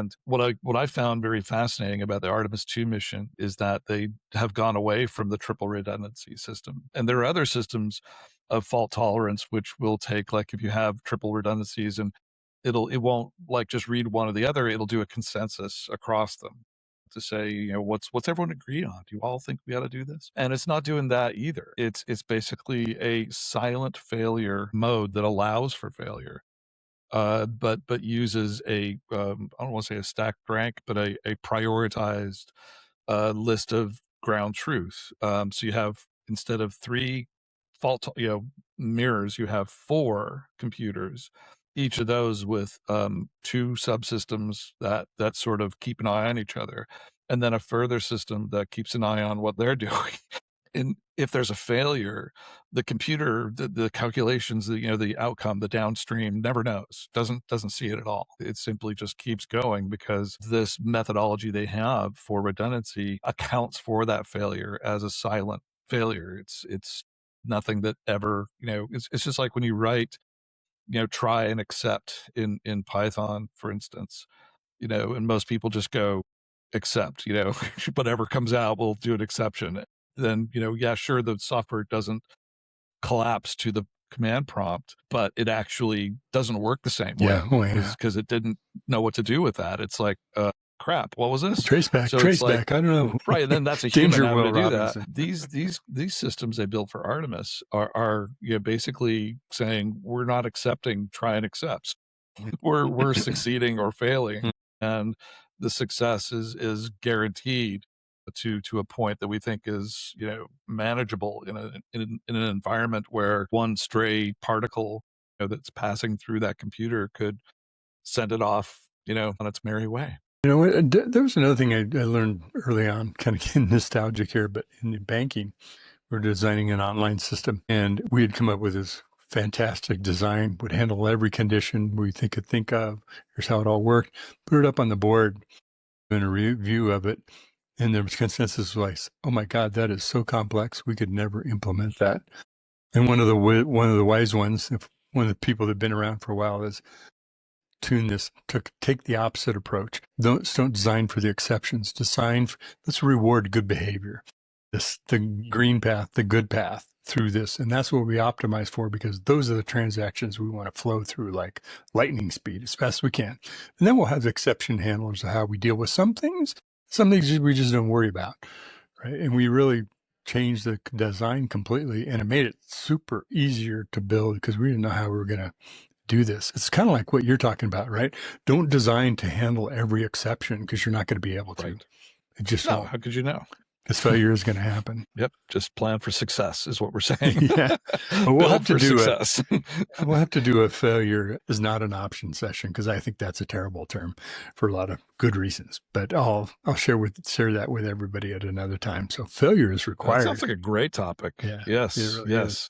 And what I found very fascinating about the Artemis II mission is that they have gone away from the triple redundancy system. And there are other systems of fault tolerance, which will take, like, if you have triple redundancies, and it won't like just read one or the other, it'll do a consensus across them to say, what's everyone agree on? Do you all think we ought to do this? And it's not doing that either. It's basically a silent failure mode that allows for failure, but uses I don't want to say a stacked rank, but a prioritized list of ground truth. So you have, instead of 3 fault, mirrors, you have 4 computers, each of those with 2 subsystems that sort of keep an eye on each other, and then a further system that keeps an eye on what they're doing. And if there's a failure, the computer, the calculations, the outcome, the downstream never knows, doesn't see it at all. It simply just keeps going, because this methodology they have for redundancy accounts for that failure as a silent failure. It's nothing that ever, it's just like when you write, try and accept in Python, for instance, and most people just go accept, whatever comes out, we'll do an exception. Then, yeah, sure, the software doesn't collapse to the command prompt, but it actually doesn't work the same way. Because it didn't know what to do with that. It's like, crap, what was this? Traceback, I don't know. Right, and then that's a human having to do that. These systems they built for Artemis are basically saying, we're not accepting try and accepts. We're succeeding or failing, and the success is guaranteed to a point that we think is manageable in an environment where one stray particle that's passing through that computer could send it off on its merry way. There was another thing I learned early on, kind of getting nostalgic here, but in banking, we're designing an online system, and we had come up with this fantastic design, would handle every condition we could think of. Here's how it all worked. Put it up on the board, in a review of it, and there was consensus like, oh my God, that is so complex, we could never implement that. And one of the wise ones, one of the people that have been around for a while, is take the opposite approach. Don't design for the exceptions. Let's reward good behavior. The green path, the good path through this. And that's what we optimize for, because those are the transactions we want to flow through like lightning speed as fast as we can. And then we'll have the exception handlers of how we deal with some things we just don't worry about, right? And we really changed the design completely, and it made it super easier to build, because we didn't know how we were going to do this. It's kind of like what you're talking about, right? Don't design to handle every exception, because you're not going to be able to. Right. It just no, won't. how could you know? This failure is going to happen. Yep. Just plan for success is what we're saying. Yeah. Well, we'll have to do success. We'll have to do a failure is not an option session, because I think that's a terrible term for a lot of good reasons. But I'll share that with everybody at another time. So failure is required. That sounds like a great topic. Yeah, yes. it really yes. is.